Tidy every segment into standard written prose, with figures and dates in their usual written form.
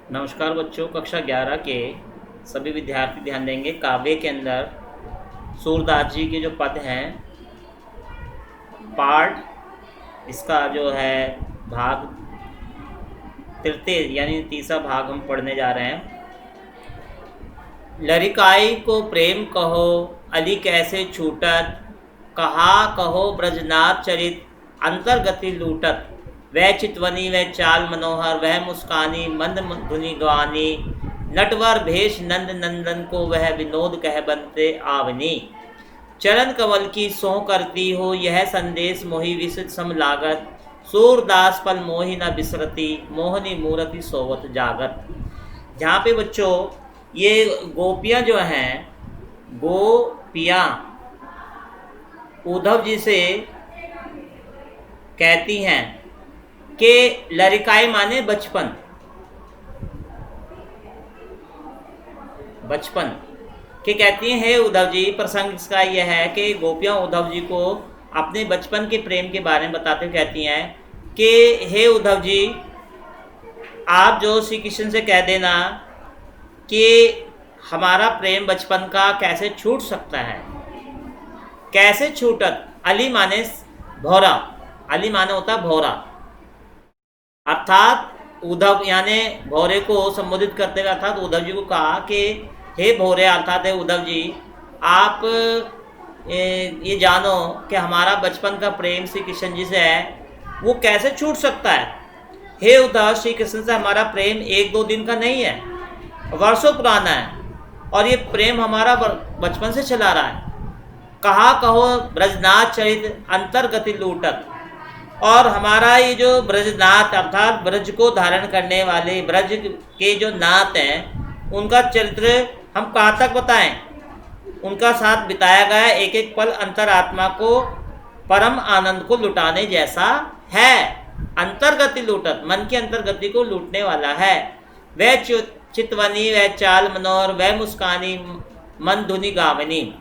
नमस्कार बच्चों, कक्षा 11 के सभी विद्यार्थी ध्यान देंगे। काव्य के अंदर सूरदास जी के जो पद हैं, पाठ इसका जो है भाग तृतीय यानी तीसरा भाग हम पढ़ने जा रहे हैं। लरिकाई को प्रेम कहो, अली कैसे छूटत, कहा कहो ब्रजनाथ चरित, अंतर्गति लूटत, वह चितवनी वह चाल मनोहर, वह मुस्कानी मंद धुनि गवानी, नटवर भेष नंद नंदन को, वह विनोद कह बनते आवनी, चरण कमल की सो करती हो, यह संदेश मोहि विसित सम लागत, सूरदास पल मोहि न बिसरती, मोहनी मूरति सोवत जागत। जहाँ पे बच्चों ये गोपियाँ जो हैं, गोपियाँ उद्धव जी से कहती हैं कि लरिकाई माने बचपन, बचपन के कहती हैं हे उद्धव जी। प्रसंग इसका यह है कि गोपियाँ उद्धव जी को अपने बचपन के प्रेम के बारे में बताते हुए कहती हैं कि हे उद्धव जी, आप जो श्री कृष्ण से कह देना कि हमारा प्रेम बचपन का कैसे छूट सकता है। कैसे छूटत, अली माने भौरा, अली माने होता भौरा, अर्थात उद्धव यानी भौरे को संबोधित करते हुए अर्थात उद्धव जी को कहा कि हे भौरे अर्थात हे उद्धव जी, आप ये जानो कि हमारा बचपन का प्रेम श्री कृष्ण जी से है, वो कैसे छूट सकता है। हे उद्धव, श्री कृष्ण से हमारा प्रेम एक दो दिन का नहीं है, वर्षों पुराना है, और ये प्रेम हमारा बचपन से चला रहा है। कहा कहो ब्रजनाथ चरित, अंतर्गति लूटत, और हमारा ये जो ब्रजनाथ अर्थात ब्रज को धारण करने वाले ब्रज के जो नाथ हैं, उनका चरित्र हम कहाँ तक बताएं। उनका साथ बिताया गया एक एक पल अंतरात्मा को परम आनंद को लुटाने जैसा है। अंतर्गति लूटत, मन की अंतर्गति को लूटने वाला है। वह चितवनी वह चाल मनोहर, वह मुस्कानी मन धुनि गावनी,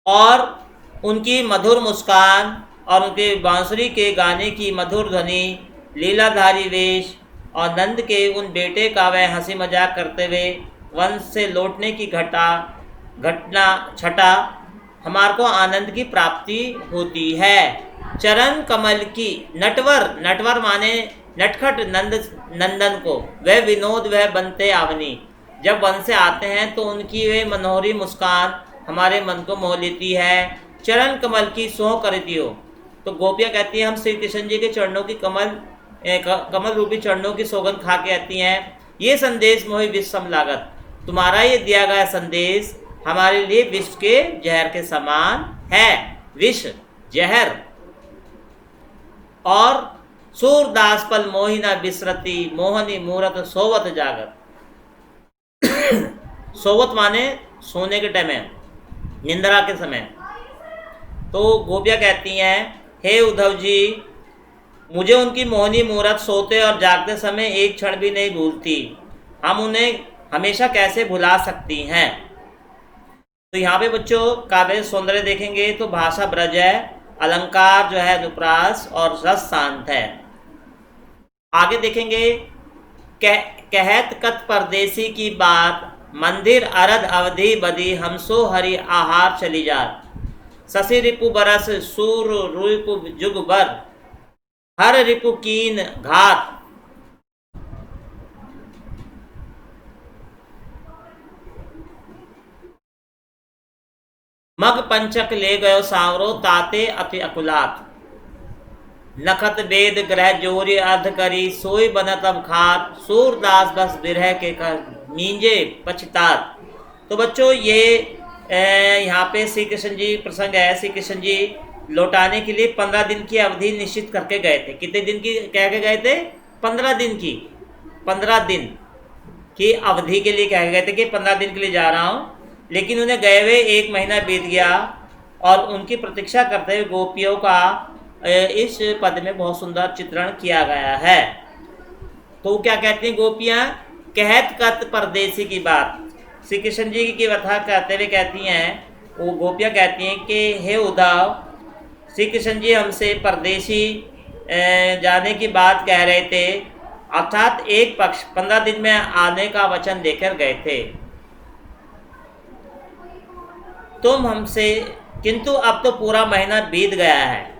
और उनकी मधुर मुस्कान और उनके बांसुरी के गाने की मधुर ध्वनि, लीलाधारी वेश, और नंद के उन बेटे का वह हंसी मजाक करते हुए वन से लौटने की घटना छटा, हमारे को आनंद की प्राप्ति होती है। चरण कमल की, नटवर, नटवर माने नटखट नंदन को, वह विनोद वह बनते आवनी, जब वन से आते हैं तो उनकी वे मनोहरी मुस्कान हमारे मन को मोह लेती है। चरण कमल की सो करती हो, तो गोपियाँ कहती हैं हम श्री कृष्ण जी के चरणों की कमल रूपी चरणों की सौगंध खा के कहती हैं, ये संदेश मोहि विष सम लागत, तुम्हारा ये दिया गया संदेश हमारे लिए विष के जहर के समान है। विष जहर। और सूरदास पल मोहि न बिसरती, मोहनी मूरत सोवत जागत। सोवत माने सोने के टाइम में, निंद्रा के समय। तो गोपियाँ कहती हैं हे उद्धव जी, मुझे उनकी मोहनी मूरत सोते और जागते समय एक क्षण भी नहीं भूलती, हम उन्हें हमेशा कैसे भुला सकती हैं। तो यहाँ पे बच्चों काव्य सौंदर्य देखेंगे तो भाषा ब्रज है, अलंकार जो है अनुप्रास, और रस शांत है। आगे देखेंगे कहत कत परदेसी की बात, मंदिर अरद अवधि बदी, हमसो हरि आहार चली जात, शशि रिपु बरस सूर रिपु जुग बर, हर रिपु कीन घात, मग पंचक ले गयो सांवरो, ताते अति अकुलात, नखत वेद ग्रह जोरी अर्ध करी, सोई बनत अब खात, सूरदास बस बिरह के कर मींजे पछतात। तो बच्चों ये यहाँ पे श्री कृष्ण जी प्रसंग है। श्री कृष्ण जी लौटाने के लिए 15 दिन की अवधि निश्चित करके गए थे। कितने दिन की कह के गए थे? 15 दिन की। 15 दिन की अवधि के लिए कह गए थे कि 15 दिन के लिए जा रहा हूँ, लेकिन उन्हें गए हुए 1 महीना बीत गया, और उनकी प्रतीक्षा करते हुए गोपियों का इस पद में बहुत सुंदर चित्रण किया गया है। तो क्या कहती हैं गोपियाँ? कहत कत परदेसी की बात, श्री कृष्ण जी की कथा कहते हुए कहती हैं, वो गोपियाँ कहती हैं कि हे उद्धव, श्री कृष्ण जी हमसे परदेसी जाने की बात कह रहे थे, अर्थात एक पक्ष 15 दिन में आने का वचन देकर गए थे। तुम हमसे, किंतु अब तो पूरा महीना बीत गया है।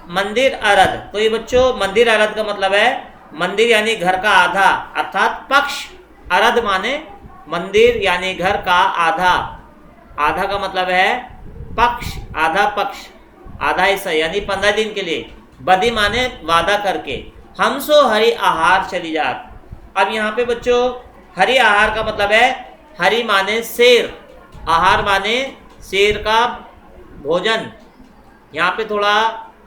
मंदिर अरद, तो ये बच्चों मंदिर अरद का मतलब है मंदिर यानी घर का आधा, अर्थात पक्ष। अरद माने मंदिर यानी घर का आधा। आधा का मतलब है पक्ष, आधा पक्ष, आधा हिस्सा यानी 15 दिन के लिए। बदी माने वादा करके। हम सो हरि आहार चली जात। अब यहाँ पे बच्चों हरि आहार का मतलब है, हरि माने शेर, आहार माने शेर का भोजन। यहाँ पे थोड़ा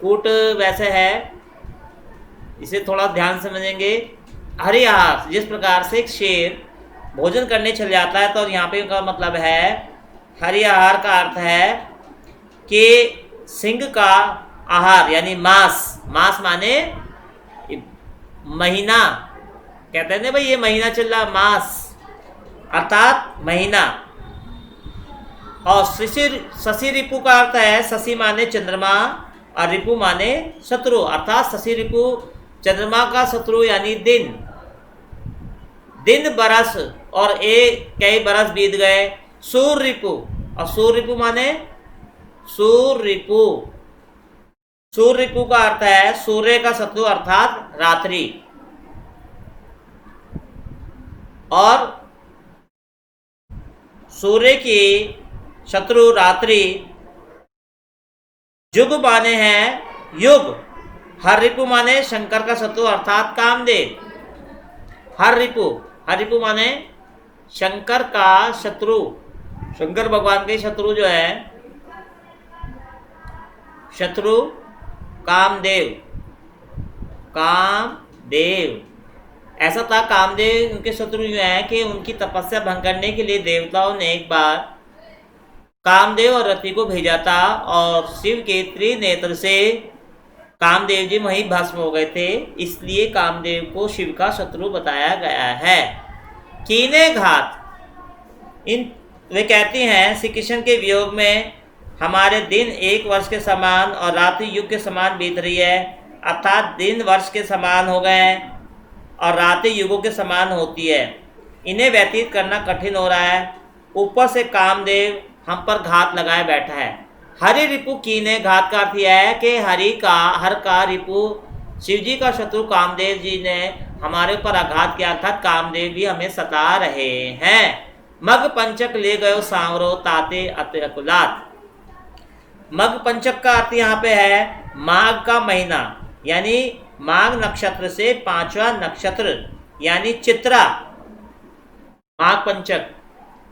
कूट वैसे है, इसे थोड़ा ध्यान से समझेंगे। हरि आहार, जिस प्रकार से एक शेर भोजन करने चल जाता है, तो यहाँ पे का मतलब है हरि आहार का अर्थ है कि सिंह का आहार यानी मांस। मांस माने महीना, कहते हैं ना भाई ये महीना चल रहा, मास अर्थात महीना। और शशि रिपु का अर्थ है, शशि माने चंद्रमा और रिपु माने शत्रु, अर्थात शशि रिपु चंद्रमा का शत्रु यानी दिन। दिन बरस और कई बरस बीत गए। सूर्य रिपु, और सूर्य रिपु माने सूर्य रिपु। सूर्य रिपु का अर्थ है सूर्य का शत्रु अर्थात रात्रि। और सूर्य की शत्रु रात्रि। जुग माने हैं युग। हर रिपु माने शंकर का शत्रु अर्थात कामदेव। हर रिपु माने शंकर का शत्रु। शंकर भगवान के शत्रु जो है, शत्रु कामदेव। कामदेव ऐसा था, कामदेव उनके शत्रु यूं है कि उनकी तपस्या भंग करने के लिए देवताओं ने एक बार कामदेव और रति को भेजा था, और शिव के त्रिनेत्र से कामदेव जी वहीं भस्म हो गए थे, इसलिए कामदेव को शिव का शत्रु बताया गया है। कीने घात, वे कहती हैं श्री कृष्ण के वियोग में हमारे दिन 1 वर्ष के समान और रात्रि युग के समान बीत रही है, अर्थात दिन वर्ष के समान हो गए हैं और रात्रि युगों के समान होती है। इन्हें व्यतीत करना कठिन हो रहा है। ऊपर से कामदेव हम पर घात लगाए बैठा है। हरि रिपु कीने घात का अर्थ यह है कि हर का रिपु शिव जी का शत्रु कामदेव जी ने हमारे ऊपर आघात किया था। कामदेव भी हमें सता रहे हैं। मग पंचक ले गयो सांवरो ताते अतुलात। मग पंचक का अर्थ यहाँ पे है माघ का महीना, यानी माघ नक्षत्र से 5वां नक्षत्र यानी चित्रा। माघ पंचक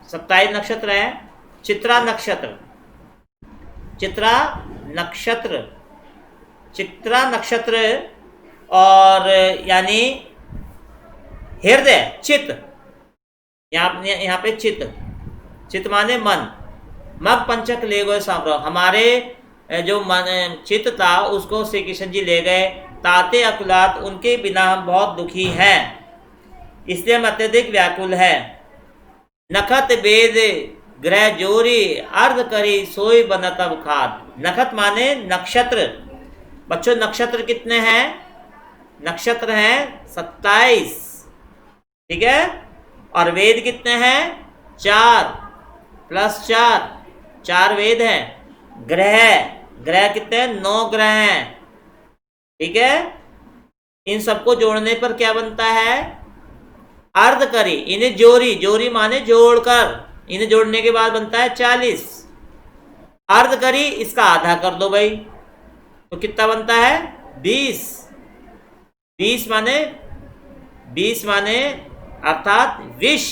27 नक्षत्र है, चित्रा नक्षत्र। चित्रा नक्षत्र और यानी हृदय, चित्त। यहाँ पे चित्त माने मन। मग पंचक ले गए सांवरो, हमारे जो मन चित्त था उसको श्री कृष्ण जी ले गए। ताते अकुलात, उनके बिना हम बहुत दुखी हैं, इसलिए हम अत्यधिक व्याकुल है। नखत वेद ग्रह जोरी अर्ध करी सोई बनत अब खाद। नखत माने नक्षत्र। बच्चों नक्षत्र कितने हैं? नक्षत्र हैं 27, ठीक है। और वेद कितने हैं? 4 + 4, 4 वेद हैं। ग्रह कितने हैं? 9 ग्रह हैं, ठीक है। इन सबको जोड़ने पर क्या बनता है? अर्ध करी। इन्हें जोरी माने जोड़कर, इन्हें जोड़ने के बाद बनता है 40। अर्ध करी, इसका आधा कर दो भाई, तो कितना बनता है? 20। 20 माने अर्थात विष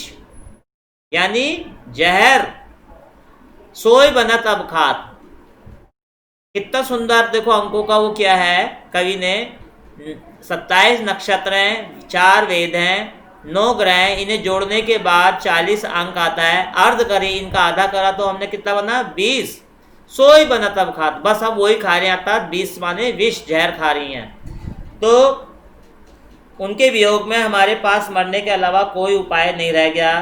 यानी जहर। सोई बनत अब खात। कितना सुंदर देखो अंकों का वो क्या है कवि ने। 27 नक्षत्र हैं, 4 वेद हैं, 9 ग्रह हैं, इन्हें जोड़ने के बाद 40 अंक आता है। अर्ध करी, इनका आधा करा तो हमने कितना बना? 20। सोई बना तब खात, बस हम वही खा रहे हैं, अर्थात 20 माने विष, जहर खा रही हैं। तो उनके वियोग में हमारे पास मरने के अलावा कोई उपाय नहीं रह गया।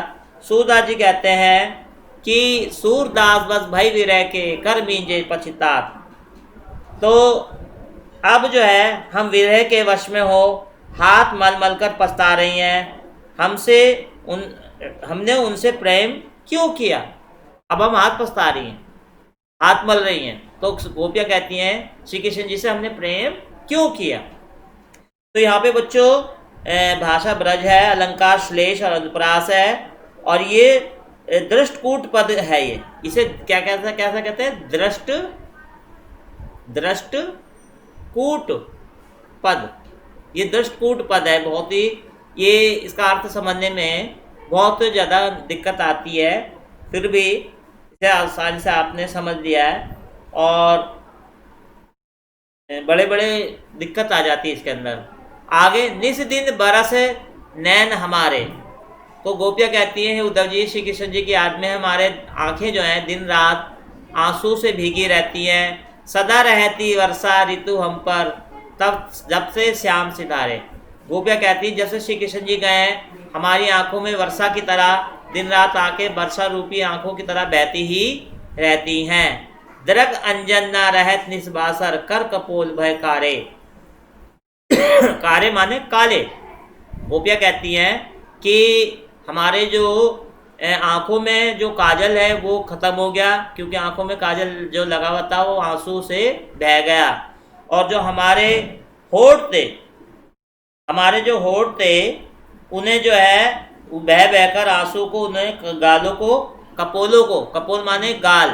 सूरदास जी कहते हैं कि सूरदास बस भय विरह के कर मींजे पछितात। तो अब जो है हम विरह के वश में हो, हाथ मल मल कर पछता रही हैं, हमने उनसे प्रेम क्यों किया। अब हम हाथ पछता रही हैं, हाथ मल रही हैं, तो गोपियाँ कहती हैं श्री कृष्ण जी से हमने प्रेम क्यों किया। तो यहाँ पे बच्चों भाषा ब्रज है, अलंकार श्लेष और अनुप्रास है, और ये दृष्टकूट पद है। ये इसे क्या कैसा कैसा कहते हैं, दृष्टकूट पद। ये दृष्टकूट पद है, बहुत ही ये इसका अर्थ समझने में बहुत ज़्यादा दिक्कत आती है, फिर भी इसे आसानी से आपने समझ लिया है, और बड़े बड़े दिक्कत आ जाती है इसके अंदर। आगे निस दिन बरस नैन हमारे, तो गोपियाँ कहती हैं उद्धव जी श्री कृष्ण जी की याद में हमारे आंखें जो हैं दिन रात आंसू से भीगी रहती हैं, सदा रहती वर्षा ऋतु हम पर तब जब से श्याम सितारे। गोपियाँ कहती हैं जब से श्री कृष्ण जी गए हैं हमारी आंखों में वर्षा की तरह दिन रात आके वर्षा रूपी आंखों की तरह बहती ही रहती हैं। दरक अंजन ना रहत निस्बासर कर कपोल भय कारे। कारे माने काले। गोपियाँ कहती हैं कि हमारे जो आंखों में जो काजल है वो खत्म हो गया, क्योंकि आंखों में काजल जो लगा हुआ था वो आंसू से बह गया, और जो हमारे होठ थे उन्हें जो है बह बहकर आंसू को, उन्हें गालों को, कपोलों को, कपोल माने गाल,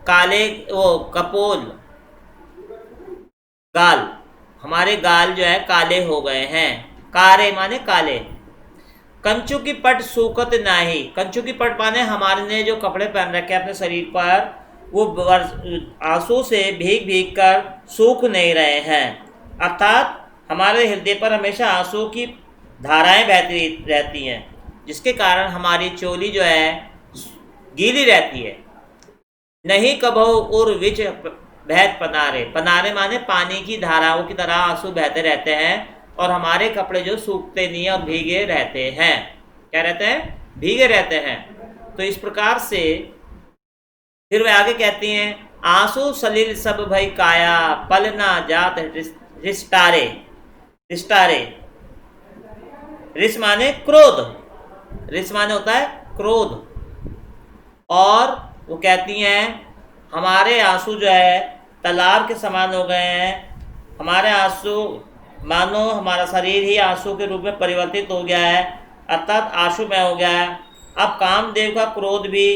काले वो कपोल गाल, हमारे गाल जो है काले हो गए हैं। कारे माने काले। कंचु की पट सूखत नाही, कंचु की पट माने हमारे ने जो कपड़े पहन रखे अपने शरीर पर वो आंसू से भीग भीग कर सूख नहीं रहे हैं, अर्थात हमारे हृदय पर हमेशा आंसू की धाराएं बहती रहती हैं, जिसके कारण हमारी चोली जो है गीली रहती है। नहीं कबो उर विच बहत पनारे, पनारे माने पानी की धाराओं की तरह आंसू बहते रहते हैं, और हमारे कपड़े जो सूखते नहीं और भीगे रहते हैं। क्या रहते हैं? भीगे रहते हैं। तो इस प्रकार से फिर वे आगे कहती हैं आंसू सलिल सब भई काया पल ना जात रिस्टारे। रिस्टारे रिस माने क्रोध, रिस माने होता है क्रोध, और वो कहती हैं हमारे आंसू जो है तालाब के समान हो गए हैं, हमारे आंसू मानो हमारा शरीर ही आंसू के रूप में परिवर्तित हो गया है, अर्थात आंसुमय हो गया है। अब कामदेव का क्रोध भी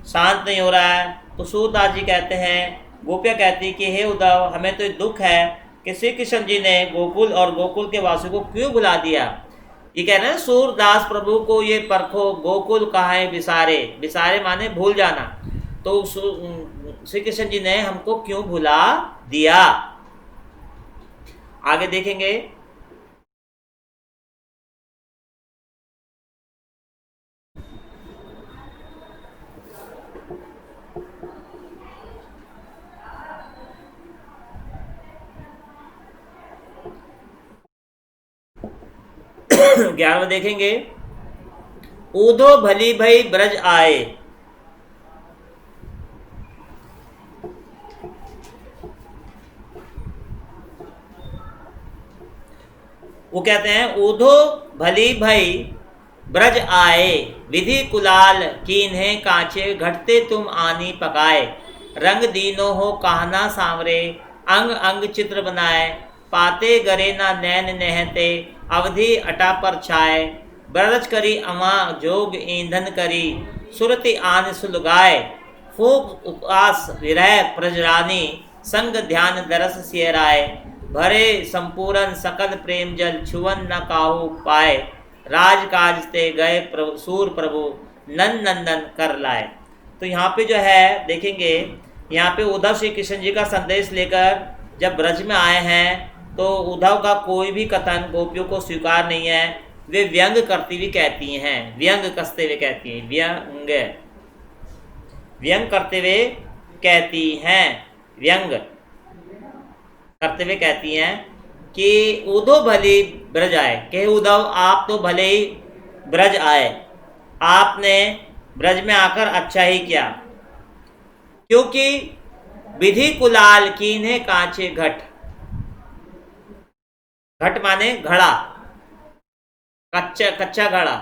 शांत नहीं हो रहा है। तो सूरदास जी कहते हैं, गोपियाँ कहती कि हे उद्धव हमें तो दुख है कि श्री कृष्ण जी ने गोकुल और गोकुल के वासियों को क्यों भुला दिया। ये कह रहे हैं सूरदास प्रभु को ये परखो गोकुल कहाँ विसारे, विसारे माने भूल जाना, तो श्री कृष्ण जी ने हमको क्यों भुला दिया। आगे देखेंगे ग्यारहवां देखेंगे ऊधो भली भई ब्रज आए। वो कहते हैं ऊधो भली भई ब्रज आए विधि कुलाल कीन्हे कांचे घटते तुम आनी पकाए। रंग दीनो हो कहना सांवरे अंग अंग चित्र बनाए। पाते गरे ना नैन नहते अवधि अटा पर छाए। ब्रज करी अमा जोग ईंधन करी सुरति आन सुलगाए। फूक उपवास विरह प्रजरानी संग ध्यान दरस सियराए। भरे संपूर्ण सकल प्रेम जल छुवन न काहू पाए। राजकाज ते गए प्रभु सूर प्रभु नंद नंदन कर लाए। तो यहाँ पे जो है देखेंगे, यहाँ पे उद्धव श्री कृष्ण जी का संदेश लेकर जब ब्रज में आए हैं तो उद्धव का कोई भी कथन गोपियों को स्वीकार नहीं है। वे व्यंग करती हुई कहती हैं, व्यंग कसते हुए कहती हैं, व्यंग करते हुए कहती हैं, व्यंग करते हुए कहती हैं कि उद्धव भले ब्रज आए, कि उद्धव आप तो भले ही ब्रज आए, आपने ब्रज में आकर अच्छा ही किया, क्योंकि विधि कुलाल कीन्हे कांचे घट। घट माने घड़ा, कच्चा कच्चा घड़ा।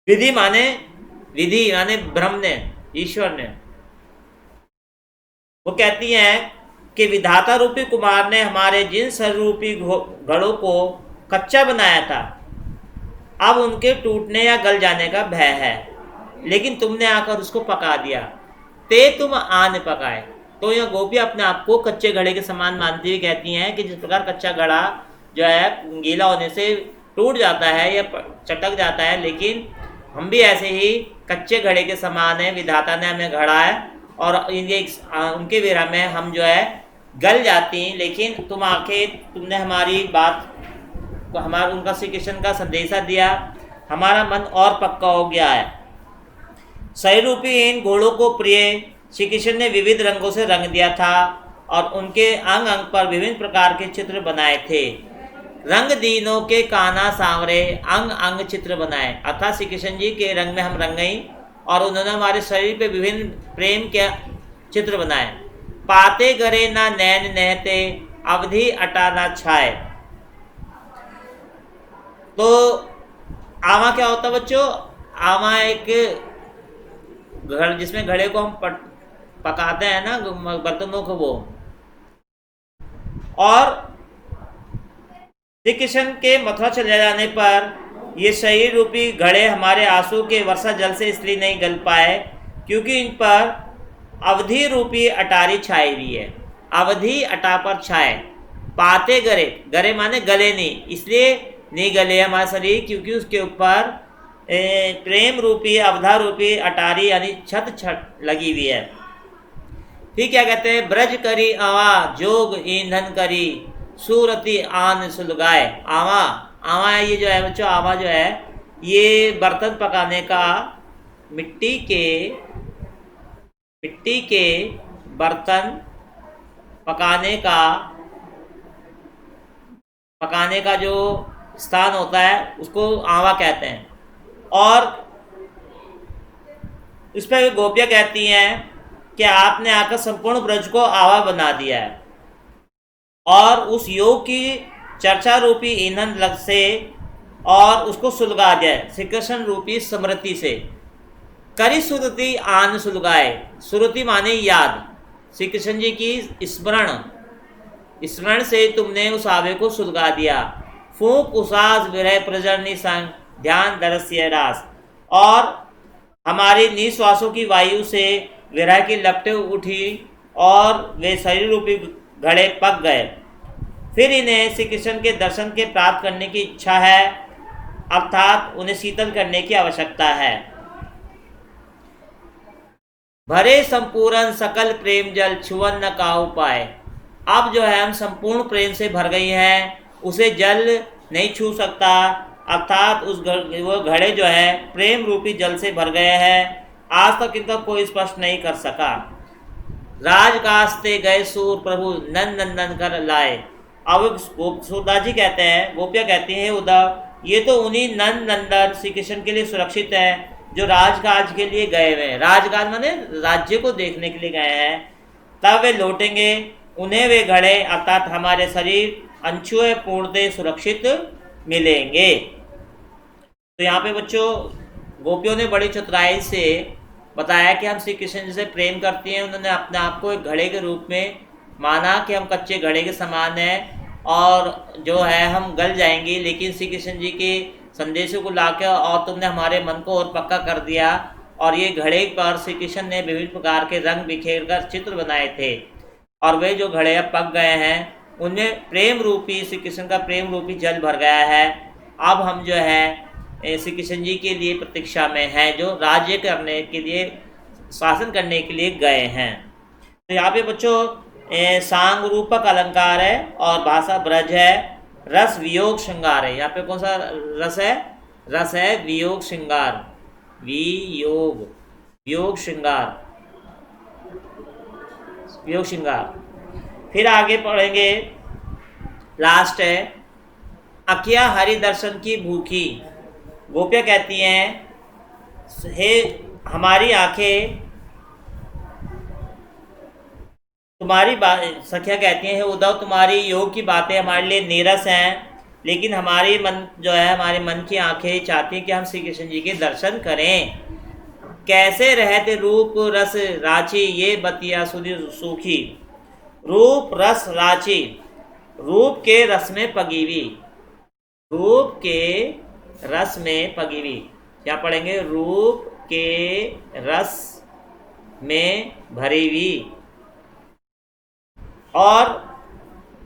विधि माने ब्रह्म ने, ईश्वर ने। वो कहती हैं कि विधाता रूपी कुमार ने हमारे जिन शरीर रूपी घड़ों को कच्चा बनाया था, अब उनके टूटने या गल जाने का भय है, लेकिन तुमने आकर उसको पका दिया। ते तुम आन पकाए। तो यह गोपियाँ अपने आप को कच्चे घड़े के समान मानती हुई कहती हैं कि जिस प्रकार कच्चा घड़ा जो है गीला होने से टूट जाता है या चटक जाता है, लेकिन हम भी ऐसे ही कच्चे घड़े के समान है। विधाता ने हमें घड़ा है और उनके विरह में हम जो है गल जाती हैं, लेकिन तुम आके तुमने हमारी बात को, हमारा उनका श्री कृष्ण का संदेशा दिया, हमारा मन और पक्का हो गया है। सही रूपी इन घोड़ों को प्रिय श्री कृष्ण ने विविध रंगों से रंग दिया था और उनके अंग अंग पर विभिन्न प्रकार के चित्र बनाए थे। रंग दीनों के काना सांवरे अंग अंग चित्र बनाए, अर्थात श्री कृष्ण जी के रंग में हम रंग गई और उन्होंने हमारे शरीर पे विभिन्न प्रेम के चित्र बनाए। पाते करे ना नैन नहते अवधि अटा ना छाए। तो आवा क्या होता बच्चों? आवा एक घर जिसमें घड़े को हम पकाते हैं ना, बर्तनों को, वो। और श्री कृष्ण के मथुरा चले जाने पर ये शरीर रूपी घड़े हमारे आंसू के वर्षा जल से इसलिए नहीं गल पाए क्योंकि इन पर अवधि रूपी अटारी छाई हुई है। अवधि अटा पर छाए। पाते गरे, गरे माने गले नहीं, इसलिए नहीं गले हमारा शरीर क्योंकि उसके ऊपर प्रेम रूपी अवधा रूपी अटारी यानी छत लगी हुई है। फिर क्या कहते हैं? ब्रज करी आवा जोग ईंधन करी सूरती आन सुलगाए। आवा, आवा ये जो है बच्चों, आवा जो है ये बर्तन पकाने का, मिट्टी के बर्तन पकाने का जो स्थान होता है उसको आवा कहते हैं। और इस पर गोपियाँ कहती हैं कि आपने आकर संपूर्ण ब्रज को आवा बना दिया है और उस योग की चर्चा रूपी ईंधन लग से और उसको सुलगा दिया है श्री कृष्ण रूपी स्मृति से। करी सुरति आन सुलगाए। सुरति माने याद, श्री कृष्ण जी की स्मरण से तुमने उस आवे को सुलगा दिया। फूक उसास विरह प्रजरनी संग ध्यान दरस्य रास। और हमारी निश्वासों की वायु से विरह की लपटें उठी और वे शरीर रूपी घड़े पक गए। फिर इन्हें श्री कृष्ण के दर्शन के प्राप्त करने की इच्छा है, अर्थात उन्हें शीतल करने की आवश्यकता है। भरे संपूर्ण सकल प्रेम जल छुअन न काहू पाए। अब जो है हम संपूर्ण प्रेम से भर गई हैं, उसे जल नहीं छू सकता, अर्थात वो घड़े जो है प्रेम रूपी जल से भर गए हैं, आज तक इनका कोई स्पर्श नहीं कर सका। राजकास्ते गए सूर प्रभु नंद नंदन कर लाए। अब सूरदास जी कहते हैं, गोपियाँ कहती हैं, उद्धव ये तो उन्हीं नंद नंदन श्री कृष्ण के लिए सुरक्षित है जो राजकाज के लिए गए हुए हैं। राजकाज माने राज्य को देखने के लिए गए हैं, तब वे लौटेंगे, उन्हें वे घड़े अर्थात हमारे शरीर अनछुए पूर्णतः सुरक्षित मिलेंगे। तो यहाँ पे बच्चों गोपियों ने बड़ी चतुराई से बताया कि हम श्री कृष्ण जी से प्रेम करती हैं। उन्होंने अपने आप को एक घड़े के रूप में माना कि हम कच्चे घड़े के समान हैं और जो है हम गल जाएंगे, लेकिन श्री कृष्ण जी के संदेशों को लाकर और तुमने हमारे मन को और पक्का कर दिया। और ये घड़े पर श्री कृष्ण ने विभिन्न प्रकार के रंग बिखेर कर चित्र बनाए थे और वे जो घड़े अब पक गए हैं उनमें प्रेम रूपी श्री कृष्ण का प्रेम रूपी जल भर गया है। अब हम जो है श्री कृष्ण जी के लिए प्रतीक्षा में हैं, जो राज्य करने के लिए, शासन करने के लिए गए हैं। तो यहाँ पे बच्चों सांग रूपक अलंकार है और भाषा ब्रज है, रस वियोग श्रृंगार है। यहाँ पे कौन सा रस है? रस है वियोग श्रृंगार, वियोग श्रृंगार। फिर आगे पढ़ेंगे, लास्ट है अकिया हरि दर्शन की भूखी। गोपियाँ कहती हैं, हे हमारी आंखें तुम्हारी बात, सखिया कहती हैं, उद्धव तुम्हारी योग की बातें हमारे लिए नीरस हैं, लेकिन हमारी मन जो है, हमारे मन की आंखें चाहती हैं कि हम श्री कृष्ण जी के दर्शन करें। कैसे रहते रूप रस राची, ये बतिया सुधी सूखी। रूप रस राची, रूप के रस में पगीवी, रूप के रस में पगीवी। क्या पढ़ेंगे? रूप के रस में भरी हुई। और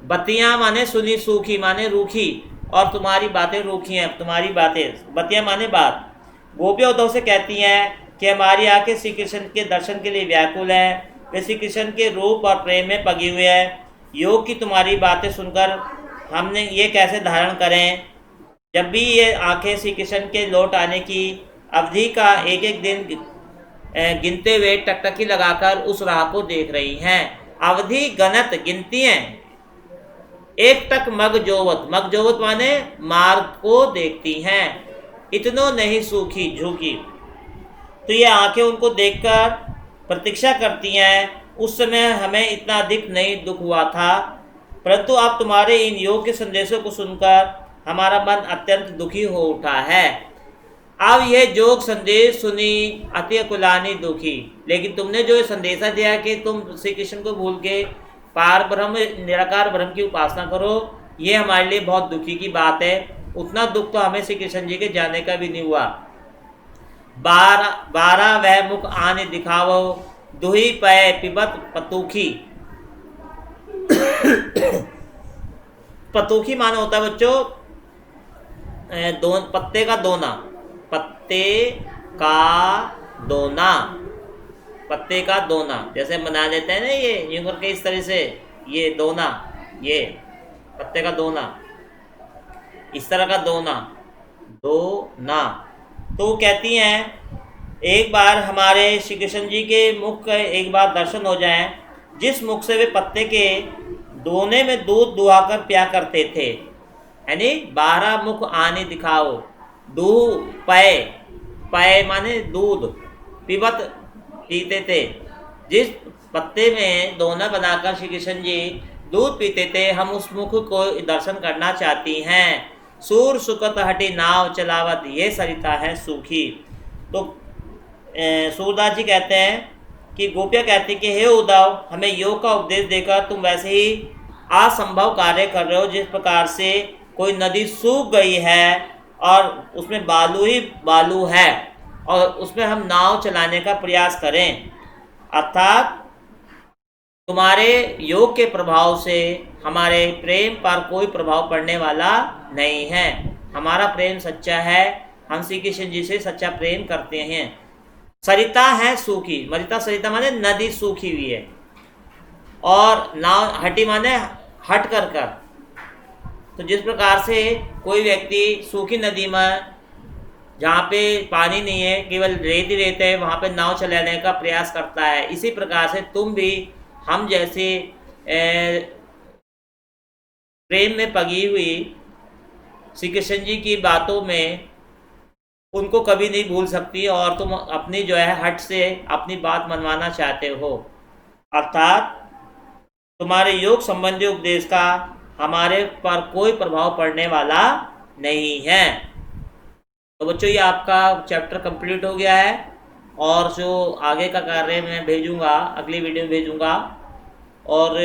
बतियां माने सुनी, सूखी माने रूखी, और तुम्हारी बातें रूखी हैं। तुम्हारी बातें, बतियां माने बात। गोपियां उद्धव से कहती हैं कि हमारी आंखें श्री कृष्ण के दर्शन के लिए व्याकुल हैं, वे श्री कृष्ण के रूप और प्रेम में पगी हुए हैं। योग की तुम्हारी बातें सुनकर हमने ये कैसे धारण करें? जब भी ये आंखें श्री कृष्ण के लौट आने की अवधि का एक एक दिन गिनते हुए टकटकी लगाकर उस राह को देख रही हैं। अवधि गणत, गिनती हैं। एक टक मगजोवत, मगजोवत माने मार्ग को देखती हैं। इतनो नहीं सूखी झूकी, तो ये आंखें उनको देखकर प्रतीक्षा करती हैं। उस समय हमें इतना अधिक नहीं दुख हुआ था, परंतु अब तुम्हारे इन योग के संदेशों को सुनकर हमारा मन अत्यंत दुखी हो उठा है। अब यह जोग संदेश सुनी अति कुलानी दुखी। लेकिन तुमने जो संदेशा दिया कि तुम श्री कृष्ण को भूल के पार ब्रह्म, निराकार ब्रह्म की उपासना करो, ये हमारे लिए बहुत दुखी की बात है। उतना दुख तो हमें श्री कृष्ण जी के जाने का भी नहीं हुआ। बारह वह मुख आने दिखावो, दुही पय पिबत पतूखी। पतूखी माना होता है बच्चों पत्ते का दोना, पत्ते का दोना, पत्ते का दोना। जैसे बना लेते हैं ना ये यूं करके इस तरह से, ये दोना, ये पत्ते का दोना, इस तरह का दोना, दोना। तो वो कहती हैं एक बार हमारे श्री कृष्ण जी के मुख का एक बार दर्शन हो जाए, जिस मुख से वे पत्ते के दोने में दूध दुहाकर पिया करते थे। यानी 12 मुख आने दिखाओ, दूह पय, पय माने दूध, पिबत पीते थे। जिस पत्ते में दोना बनाकर श्री कृष्ण जी दूध पीते थे, हम उस मुख को दर्शन करना चाहती हैं। सूर सुकत हटी नाव चलावत, ये सरिता है सूखी। तो सूरदास जी कहते हैं कि गोपियाँ कहती कि हे उद्धव, हमें योग का उपदेश देकर तुम वैसे ही असंभव कार्य कर रहे हो, जिस प्रकार से कोई नदी सूख गई है और उसमें बालू ही बालू है और उसमें हम नाव चलाने का प्रयास करें। अर्थात तुम्हारे योग के प्रभाव से हमारे प्रेम पर कोई प्रभाव पड़ने वाला नहीं है। हमारा प्रेम सच्चा है, हम श्री कृष्ण जी से सच्चा प्रेम करते हैं। सरिता है सूखी, मरिता सरिता माने नदी सूखी हुई है, और नाव हटी माने हट कर कर। तो जिस प्रकार से कोई व्यक्ति सूखी नदी में जहाँ पे पानी नहीं है, केवल रेत ही रेत है, वहाँ पे नाव चलाने का प्रयास करता है, इसी प्रकार से तुम भी हम जैसे प्रेम में पगी हुई श्री कृष्ण जी की बातों में उनको कभी नहीं भूल सकती, और तुम अपनी जो है हट से अपनी बात मनवाना चाहते हो। अर्थात तुम्हारे योग संबंधी उपदेश का हमारे पर कोई प्रभाव पड़ने वाला नहीं है। तो बच्चों, ये आपका चैप्टर कंप्लीट हो गया है, और जो आगे का कार्य मैं भेजूंगा, अगली वीडियो में भेजूंगा। और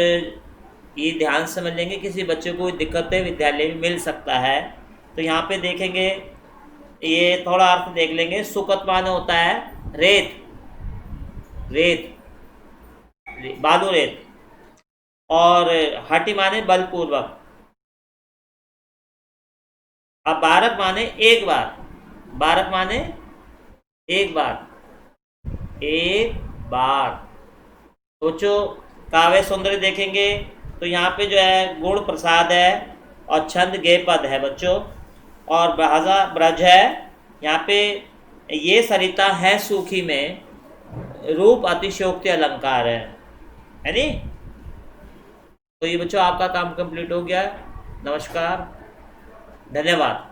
ये ध्यान से समझ लेंगे, किसी बच्चे को दिक्कतें विद्यालय में मिल सकता है। तो यहाँ पे देखेंगे, ये थोड़ा अर्थ देख लेंगे। सुकत माने होता है रेत, रेत बालू रेत, और हटी माने बलपूर्वक। अब बारक माने एक बार, बारक माने एक बार, एक बार। सोचो, काव्य सौंदर्य देखेंगे तो यहाँ पे जो है गुण प्रसाद है और छंद गे पद है बच्चों, और भाषा ब्रज है। यहाँ पे ये सरिता है सूखी में रूप अतिशयोक्ति अलंकार है नी। तो ये बच्चों आपका काम कंप्लीट हो गया। नमस्कार, धन्यवाद।